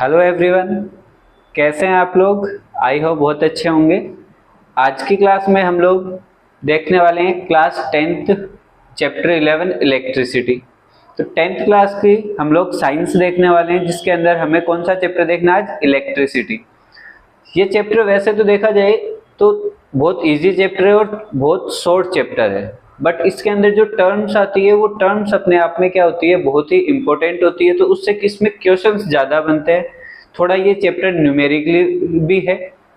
Hello everyone, कैसे हैं आप लोग। आई होप बहुत अच्छे होंगे। आज की क्लास में हम लोग देखने वाले हैं क्लास 10th चैप्टर 11 इलेक्ट्रिसिटी। तो 10th क्लास की हम लोग साइंस देखने वाले हैं, जिसके अंदर हमें कौन सा चैप्टर देखना है आज, इलेक्ट्रिसिटी। ये चैप्टर वैसे तो देखा जाए तो बहुत इजी चैप्टर है और बहुत शॉर्ट चैप्टर है, बट इसके अंदर जो टर्म्स आती है वो टर्म्स अपने आप में क्या होती है, बहुत ही इंपॉर्टेंट होती है। तो उससे किसमें क्वेश्चंस ज्यादा बनते हैं। थोड़ा ये चैप्टर न्यूमेरिकली भी है।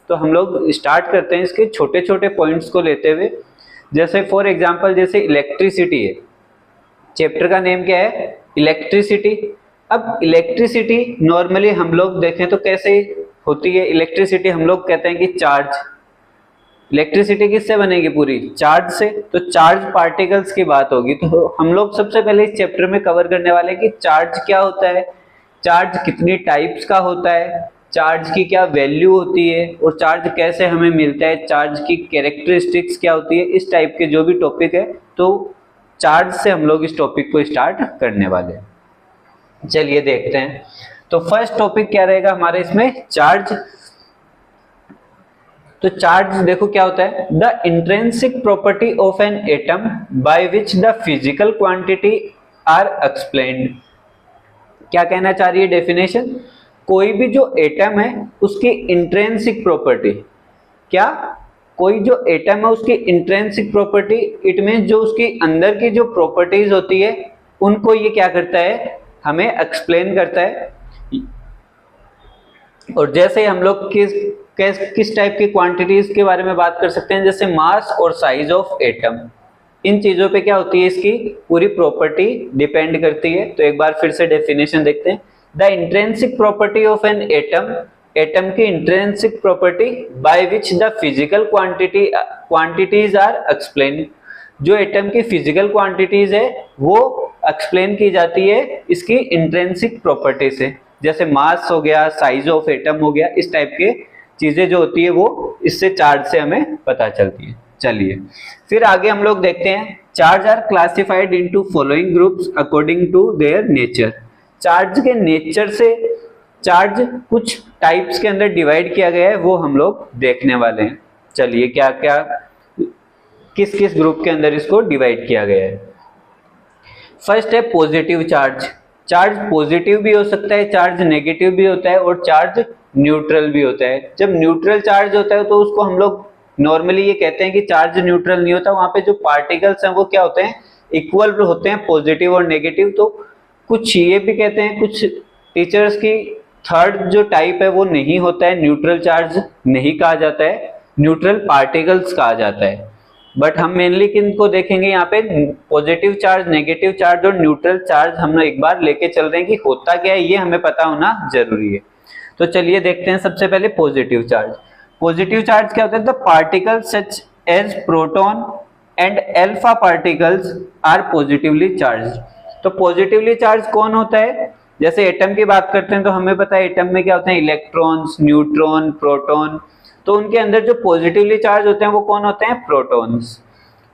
तो हम लोग स्टार्ट करते हैं इसके छोटे छोटे पॉइंट्स को लेते हुए। जैसे फॉर एग्जांपल जैसे इलेक्ट्रिसिटी है, चैप्टर का नेम क्या है, इलेक्ट्रिसिटी। अब इलेक्ट्रिसिटी नॉर्मली हम लोग देखें तो कैसे होती है इलेक्ट्रिसिटी, हम लोग कहते हैं कि चार्ज। इलेक्ट्रिसिटी किससे बनेगी, पूरी चार्ज से। तो चार्ज पार्टिकल्स की बात होगी। तो हम लोग सबसे पहले इस चैप्टर में कवर करने वाले हैं कि चार्ज क्या होता है, चार्ज कितनी टाइप्स का होता है, चार्ज की क्या वैल्यू होती है और चार्ज कैसे हमें मिलता है, चार्ज की कैरेक्टरिस्टिक्स क्या होती है, इस टाइप के जो भी टॉपिक है। तो चार्ज से हम लोग इस टॉपिक को स्टार्ट करने वाले हैं। चलिए देखते हैं। तो फर्स्ट टॉपिक क्या रहेगा हमारे इसमें, चार्ज। तो चार्ज देखो क्या होता है, the intrinsic property of an atom by which the physical quantity are explained. क्या कहना चाह रही है डेफिनेशन, कोई भी जो एटम है उसकी इंट्रिंसिक प्रॉपर्टी, क्या कोई जो एटम है उसकी इंट्रिंसिक प्रॉपर्टी, इट मीन जो उसकी अंदर की जो प्रॉपर्टीज होती है उनको ये क्या करता है, हमें एक्सप्लेन करता है। और जैसे हम लोग किस टाइप की क्वांटिटीज के बारे में बात कर सकते हैं, जैसे मास और साइज ऑफ एटम, इन चीजों पे क्या होती है, इसकी पूरी प्रॉपर्टी डिपेंड करती है। तो एक बार फिर से डेफिनेशन देखते हैं। The intrinsic property of an atom, atom की intrinsic property by which the physical quantities are explain, जो एटम की फिजिकल क्वांटिटीज है वो एक्सप्लेन की जाती है इसकी इंट्रिंसिक प्रॉपर्टी से। जैसे मास हो गया, साइज ऑफ एटम हो गया, इस टाइप के चीजें जो होती है वो इससे चार्ज से हमें पता चलती है। चलिए फिर आगे हम लोग देखते हैं। Charge are classified into following groups according to their nature. Charge के नेचर से चार्ज कुछ टाइप्स के अंदर डिवाइड किया गया है, वो हम लोग देखने वाले हैं। चलिए क्या क्या किस किस ग्रुप के अंदर इसको डिवाइड किया गया है। फर्स्ट है पॉजिटिव चार्ज। चार्ज पॉजिटिव भी हो सकता है, चार्ज नेगेटिव भी होता है और चार्ज न्यूट्रल भी होता है। जब न्यूट्रल चार्ज होता है तो उसको हम लोग नॉर्मली ये कहते हैं कि चार्ज न्यूट्रल नहीं होता, वहां पे जो पार्टिकल्स हैं वो क्या होते हैं, इक्वल होते हैं, पॉजिटिव और नेगेटिव। तो कुछ ये भी कहते हैं कुछ टीचर्स की थर्ड जो टाइप है वो नहीं होता है, न्यूट्रल चार्ज नहीं कहा जाता है, न्यूट्रल पार्टिकल्स कहा जाता है। बट हम मेनली किन को देखेंगे यहाँ पे, पॉजिटिव चार्ज, नेगेटिव चार्ज और न्यूट्रल चार्ज हम एक बार लेके चल रहे हैं कि होता क्या है, ये हमें पता होना जरूरी है। तो चलिए देखते हैं सबसे पहले पॉजिटिव चार्ज। पॉजिटिव चार्ज क्या होता है, the particles such as proton and alpha particles are positively charge. तो पॉजिटिवली चार्ज कौन होता है, जैसे एटम की बात करते हैं तो हमें पता है एटम में क्या होते हैं, इलेक्ट्रॉन्स, न्यूट्रॉन, प्रोटॉन। तो उनके अंदर जो पॉजिटिवली चार्ज होते हैं वो कौन होते हैं, प्रोटॉन्स।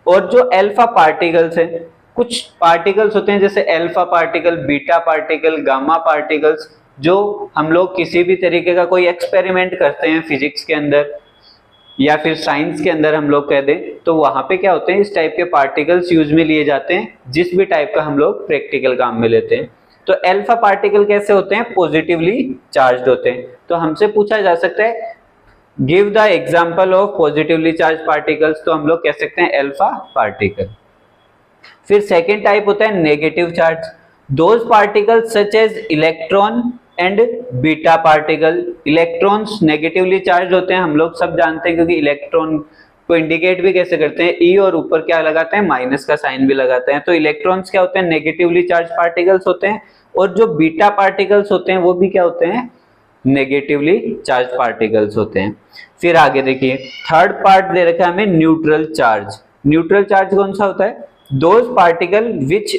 और जो अल्फा पार्टिकल्स हैं, कुछ पार्टिकल्स होते हैं जैसे alpha particle, beta particle, gamma particles, जो हम लोग किसी भी तरीके का कोई एक्सपेरिमेंट करते हैं फिजिक्स के अंदर या फिर साइंस के अंदर हम लोग कह दें, तो वहां पे क्या होते हैं, इस टाइप के पार्टिकल्स यूज में लिए जाते हैं, जिस भी टाइप का हम लोग प्रैक्टिकल काम में लेते हैं। तो अल्फा पार्टिकल कैसे होते हैं, पॉजिटिवली चार्ज होते हैं। तो हमसे पूछा जा सकता है give the example of positively charge particles, तो हम लोग कह सकते हैं अल्फा पार्टिकल। फिर सेकेंड टाइप होता है negative charge. Those particles such as electron and beta particle. Electrons negatively charge होते हैं, हम लोग सब जानते हैं, क्योंकि इलेक्ट्रॉन को इंडिकेट भी कैसे करते हैं, ई और ऊपर क्या लगाते हैं, माइनस का साइन भी लगाते हैं। तो इलेक्ट्रॉन्स क्या होते हैं, नेगेटिवली चार्ज पार्टिकल्स होते हैं। और जो बीटा पार्टिकल्स होते हैं वो भी क्या होते हैं, नेगेटिवली चार्ज पार्टिकल्स होते हैं। फिर आगे देखिए थर्ड पार्ट दे रखा है हमें, न्यूट्रल चार्ज। न्यूट्रल चार्ज कौन सा होता है, those particle which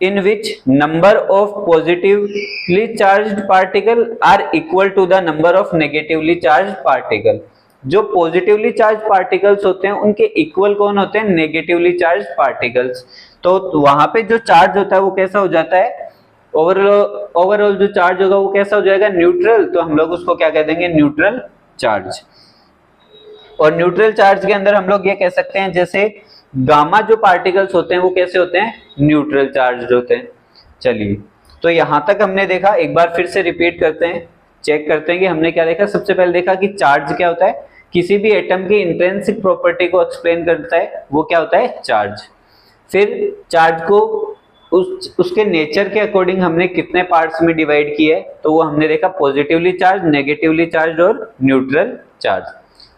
in which number of positively charged particle are equal to the number of negatively charged particle। जो पॉजिटिवली चार्ज पार्टिकल्स होते हैं उनके इक्वल कौन होते हैं, नेगेटिवली चार्ज पार्टिकल्स। तो वहां पे जो चार्ज होता है वो कैसा हो जाता है, ओवरऑल जो चार्ज होगा वो कैसा हो जाएगा, न्यूट्रल। तो हम लोग उसको क्या कह देंगे, न्यूट्रल चार्ज। और न्यूट्रल चार्ज के अंदर हम लोग ये कह सकते हैं जैसे गामा जो पार्टिकल्स होते हैं वो कैसे होते हैं, न्यूट्रल चार्ज होते हैं। चलिए, तो यहां तक हमने देखा, एक बार फिर से रिपीट करते हैं, चेक करते हैं कि हमने क्या देखा। सबसे पहले देखा कि चार्ज क्या होता है, किसी भी एटम की इंट्रिंसिक प्रॉपर्टी को एक्सप्लेन करता है, वो क्या होता है, चार्ज। फिर चार्ज को उसके नेचर के अकॉर्डिंग हमने कितने पार्ट्स में डिवाइड किया है, तो वो हमने देखा पॉजिटिवली चार्ज, नेगेटिवली चार्ज और न्यूट्रल चार्ज।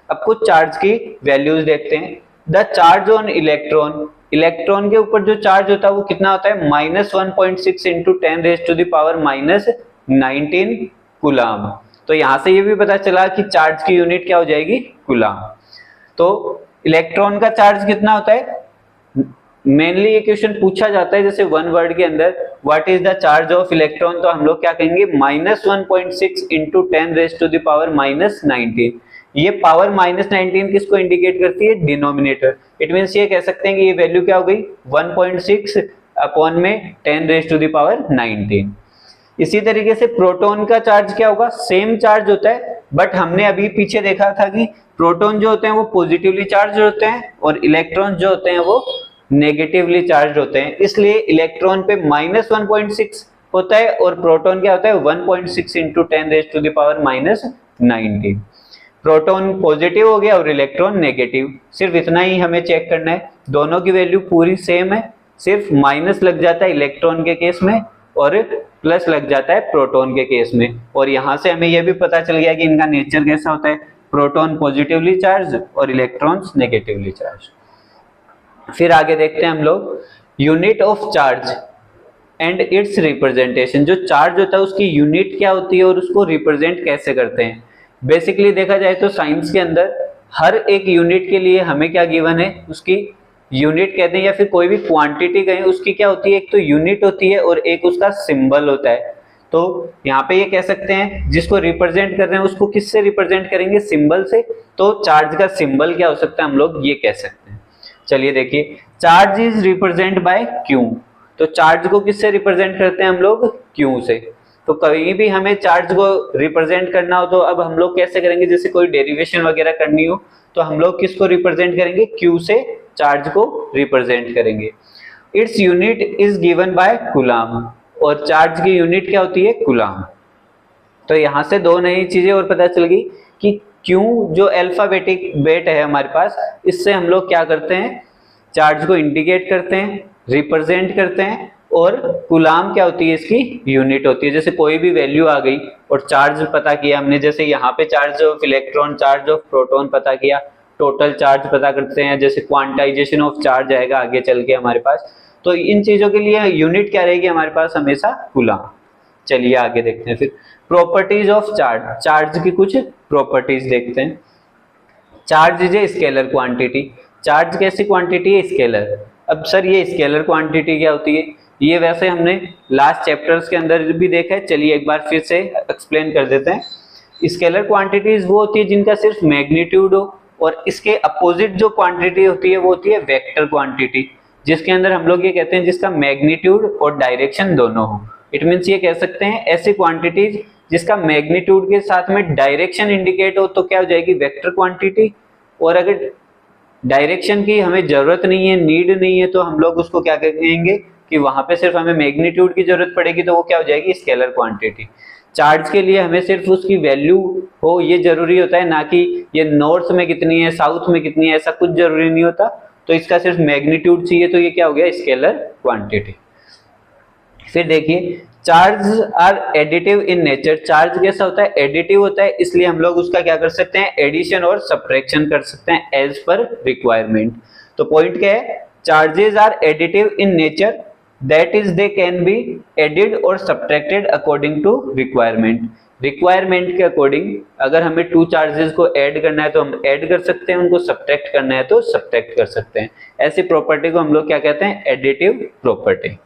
अब कुछ चार्ज की वैल्यूज देखते हैं। The charge on electron, electron के ऊपर जो चार्ज होता है वो कितना होता है, -1.6 इंटू 10⁻⁻19 कूलाम। तो यहां से ये भी पता चला कि चार्ज की यूनिट क्या हो जाएगी, कूलाम। तो इलेक्ट्रॉन का चार्ज कितना होता है, मेनली ये क्वेश्चन पूछा जाता है जैसे वन वर्ड के अंदर, what is the charge of electron, तो हम लोग क्या कहेंगे, -1.6 इंटू 10⁻⁻19। ये पावर -19 किसको इंडिकेट करती है, डिनोमिनेटर। इट मींस ये कह सकते हैं कि ये वैल्यू क्या हो गई, 1.6 अपॉन में 10⁻⁹। इसी तरीके से प्रोटॉन का चार्ज क्या होगा, सेम चार्ज होता है, बट हमने अभी पीछे देखा था कि प्रोटॉन जो होते हैं वो पॉजिटिवली चार्ज होते हैं और इलेक्ट्रॉन जो होते हैं वो नेगेटिवली चार्ज होते हैं। इसलिए इलेक्ट्रॉन पे -1.6 होता है और प्रोटॉन क्या होता है, 1.6 इंटू 10⁻⁻19। प्रोटॉन पॉजिटिव हो गया और इलेक्ट्रॉन नेगेटिव, सिर्फ इतना ही हमें चेक करना है। दोनों की वैल्यू पूरी सेम है, सिर्फ माइनस लग जाता है इलेक्ट्रॉन के केस में और प्लस लग जाता है प्रोटॉन के केस में। और यहां से हमें यह भी पता चल गया कि इनका नेचर कैसा होता है, प्रोटॉन पॉजिटिवली चार्ज और इलेक्ट्रॉन्स नेगेटिवली चार्ज। फिर आगे देखते हैं हम लोग, unit of charge and it's representation. जो चार्ज होता है उसकी यूनिट क्या होती है और उसको रिप्रेजेंट कैसे करते हैं। बेसिकली देखा जाए तो साइंस के अंदर हर एक यूनिट के लिए हमें क्या गिवन है, उसकी यूनिट कहते हैं या फिर कोई भी क्वांटिटी कहें, उसकी क्या होती है, एक तो यूनिट होती है और एक उसका सिंबल होता है। तो यहाँ पे ये कह सकते हैं जिसको रिप्रेजेंट कर रहे हैं उसको किससे रिप्रेजेंट करेंगे, सिंबल से। तो चार्ज का सिंबल क्या हो सकता है, हम लोग ये कह सकते हैं। चलिए देखिए, charge is represent by Q. तो चार्ज को किससे रिप्रेजेंट करते हैं हम लोग, क्यू से। तो कहीं भी हमें चार्ज को रिप्रेजेंट करना हो तो अब हम लोग कैसे करेंगे, जैसे कोई डेरिवेशन वगैरह करनी हो तो हम लोग किसको रिप्रेजेंट करेंगे, क्यू से चार्ज को रिप्रेजेंट करेंगे। Its unit is given by coulomb, और चार्ज की यूनिट क्या होती है, कूलाम। तो यहां से दो नई चीजें और पता चल गई कि क्यू जो अल्फाबेटिक वेट है हमारे पास, इससे हम लोग क्या करते हैं, चार्ज को इंडिकेट करते हैं, रिप्रेजेंट करते हैं। और कूलाम क्या होती है, इसकी यूनिट होती है। जैसे कोई भी वैल्यू आ गई और चार्ज पता किया हमने, जैसे यहाँ पे charge of electron, charge of proton पता किया, टोटल चार्ज पता करते हैं, जैसे क्वांटाइजेशन ऑफ चार्ज आएगा आगे चल के हमारे पास। तो इन चीजों के लिए यूनिट क्या रहेगी हमारे पास, हमेशा कूलाम। चलिए आगे देखते हैं फिर प्रॉपर्टीज ऑफ चार्ज। चार्ज की कुछ प्रॉपर्टीज देखते हैं। Charge is a scalar quantity. Charge कैसी क्वांटिटी है, स्केलर। अब सर ये स्केलर क्वांटिटी क्या होती है, ये वैसे हमने लास्ट चैप्टर्स के अंदर भी देखा है, चलिए एक बार फिर से एक्सप्लेन कर देते हैं। स्केलर क्वांटिटीज वो होती है जिनका सिर्फ मैग्नीट्यूड हो, और इसके अपोजिट जो क्वांटिटी होती है वो होती है वेक्टर क्वांटिटी, जिसके अंदर हम लोग ये कहते हैं जिसका मैग्नीट्यूड और डायरेक्शन दोनों हो। इट मीन्स ये कह सकते हैं ऐसी क्वांटिटीज जिसका मैग्नीट्यूड के साथ में डायरेक्शन इंडिकेट हो तो क्या हो जाएगी, वेक्टर क्वांटिटी। और अगर डायरेक्शन की हमें जरूरत नहीं है, नीड नहीं है, तो हम लोग उसको क्या कहेंगे कि वहां पे सिर्फ हमें मैग्नीट्यूड की जरूरत पड़ेगी तो वो क्या हो जाएगी, स्केलर क्वांटिटी। चार्ज के लिए हमें सिर्फ उसकी वैल्यू हो ये जरूरी होता है, ना कि ये नॉर्थ में कितनी है, साउथ में कितनी है, ऐसा कुछ जरूरी नहीं होता। तो इसका सिर्फ मैग्नीट्यूड चाहिए तो ये क्या हो गया, स्केलर क्वांटिटी। फिर देखिए, charge are additive in nature. Charge कैसा होता है, एडिटिव होता है, इसलिए हम लोग उसका क्या कर सकते हैं, एडिशन और सब्ट्रैक्शन कर सकते हैं एज पर रिक्वायरमेंट। तो पॉइंट क्या है, charges are additive in nature, that is they can be added और subtracted according to requirement. Requirement के अकॉर्डिंग अगर हमें टू चार्जेस को ऐड करना है तो हम ऐड कर सकते हैं, उनको सब्ट्रैक्ट करना है तो सब्ट्रैक्ट कर सकते हैं। ऐसी प्रॉपर्टी को हम लोग क्या कहते हैं, एडिटिव प्रॉपर्टी।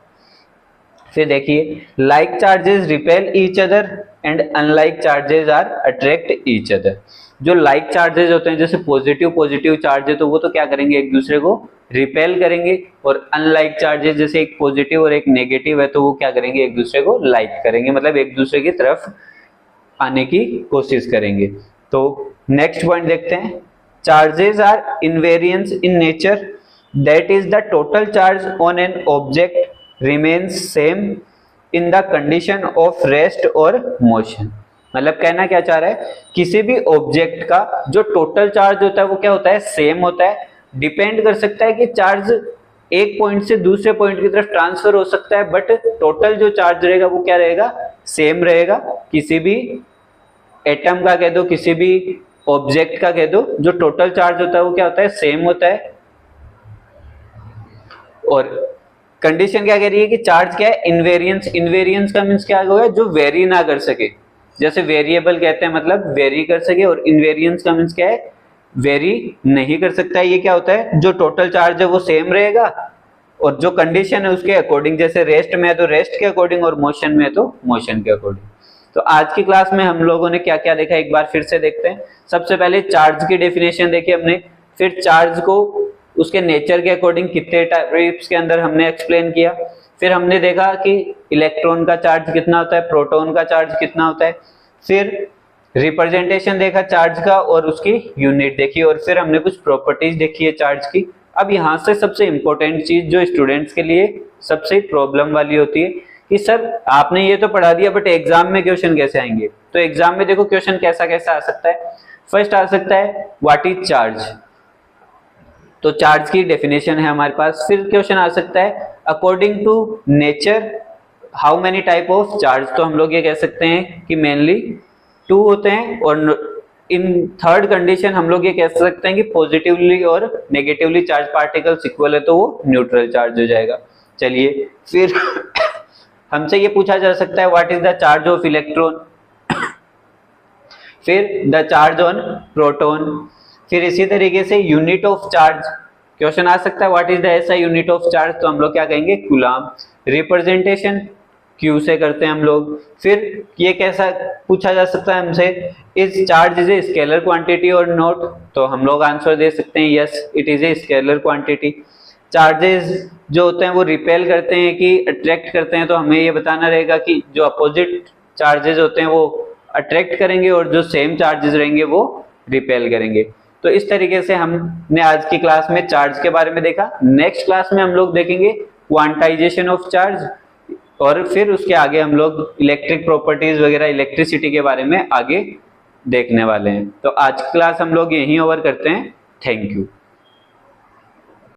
फिर देखिए, like charges repel each other. And unlike charges are attract each other. जो लाइक चार्जेस होते हैं, जैसे पॉजिटिव पॉजिटिव चार्ज है तो वो तो क्या करेंगे, एक दूसरे को रिपेल करेंगे, और अनलाइक चार्जेस जैसे एक पॉजिटिव और एक नेगेटिव है तो वो क्या करेंगे, एक दूसरे को लाइक करेंगे, मतलब एक दूसरे की तरफ आने की कोशिश करेंगे। तो नेक्स्ट पॉइंट देखते हैं, charges are invariance in nature, that is the total charge on an object remains same in the condition of rest और मोशन। मतलब कहना क्या चाह रहा है, किसी भी ऑब्जेक्ट का जो टोटल चार्ज होता है वो क्या होता है, सेम होता है। डिपेंड कर सकता है कि चार्ज एक पॉइंट से दूसरे पॉइंट की तरफ ट्रांसफर हो सकता है, बट टोटल जो चार्ज रहेगा वो क्या रहेगा, सेम रहेगा। किसी भी एटम का कह दो, किसी भी ऑब्जेक्ट का कह दो, जो टोटल चार्ज होता है वो क्या होता है, सेम होता है। और कंडीशन क्या कह रही है कि चार्ज क्या है, इनवेरिएंस। इनवेरिएंस का मींस क्या होगा, जो वेरी ना कर सके। जैसे वेरिएबल कहते हैं मतलब वेरी कर सके, और इनवेरिएंस का मींस क्या है, वेरी नहीं कर सकता है। ये क्या होता है, जो टोटल चार्ज है वो सेम रहेगा, और जो कंडीशन है उसके अकॉर्डिंग, जैसे रेस्ट में है तो रेस्ट के अकॉर्डिंग, और मोशन में है तो मोशन के अकॉर्डिंग। तो आज की क्लास में हम लोगों ने क्या क्या देखा, एक बार फिर से देखते हैं। सबसे पहले चार्ज की डेफिनेशन देखी हमने, फिर चार्ज को उसके नेचर के अकॉर्डिंग कितने टाइप्स के अंदर हमने एक्सप्लेन किया। फिर हमने देखा कि इलेक्ट्रॉन का चार्ज कितना होता है, प्रोटॉन का चार्ज कितना होता है। फिर रिप्रेजेंटेशन देखा चार्ज का और उसकी यूनिट देखी, और फिर हमने कुछ प्रॉपर्टीज देखी है चार्ज की। अब यहाँ से सबसे इंपॉर्टेंट चीज जो स्टूडेंट्स के लिए सबसे प्रॉब्लम वाली होती है कि सर आपने ये तो पढ़ा दिया बट एग्जाम में क्वेश्चन कैसे आएंगे। तो एग्जाम में देखो क्वेश्चन कैसा कैसा आ सकता है। फर्स्ट आ सकता है व्हाट इज चार्ज, तो चार्ज की डेफिनेशन है हमारे पास। फिर क्वेश्चन आ सकता है according to nature how many type of charge, तो हम लोग ये कह सकते हैं कि मेनली 2 होते हैं। और इन थर्ड कंडीशन हम लोग ये कह सकते हैं कि पॉजिटिवली और नेगेटिवली चार्ज पार्टिकल्स इक्वल है तो वो न्यूट्रल चार्ज हो जाएगा। चलिए फिर हमसे ये पूछा जा सकता है what is the charge of electron, फिर द चार्ज ऑन प्रोटॉन, फिर इसी तरीके से यूनिट ऑफ चार्ज क्वेश्चन आ सकता है व्हाट इज द ऐसा यूनिट ऑफ चार्ज, तो हम लोग क्या कहेंगे कूलाम। रिप्रेजेंटेशन क्यू से करते हैं हम लोग। फिर ये कैसा पूछा जा सकता है हमसे, is charge is a scalar quantity और नॉट, तो हम लोग आंसर दे सकते हैं yes it is a scalar quantity. Charges जो होते हैं वो रिपेल करते हैं कि अट्रैक्ट करते हैं, तो हमें ये बताना रहेगा कि जो अपोजिट चार्जेस होते हैं वो अट्रैक्ट करेंगे और जो सेम चार्जेस रहेंगे वो रिपेल करेंगे। तो इस तरीके से हमने आज की क्लास में चार्ज के बारे में देखा। नेक्स्ट क्लास में हम लोग देखेंगे क्वांटाइजेशन ऑफ चार्ज, और फिर उसके आगे हम लोग इलेक्ट्रिक प्रॉपर्टीज वगैरह इलेक्ट्रिसिटी के बारे में आगे देखने वाले हैं। तो आज की क्लास हम लोग यहीं ओवर करते हैं। Thank you.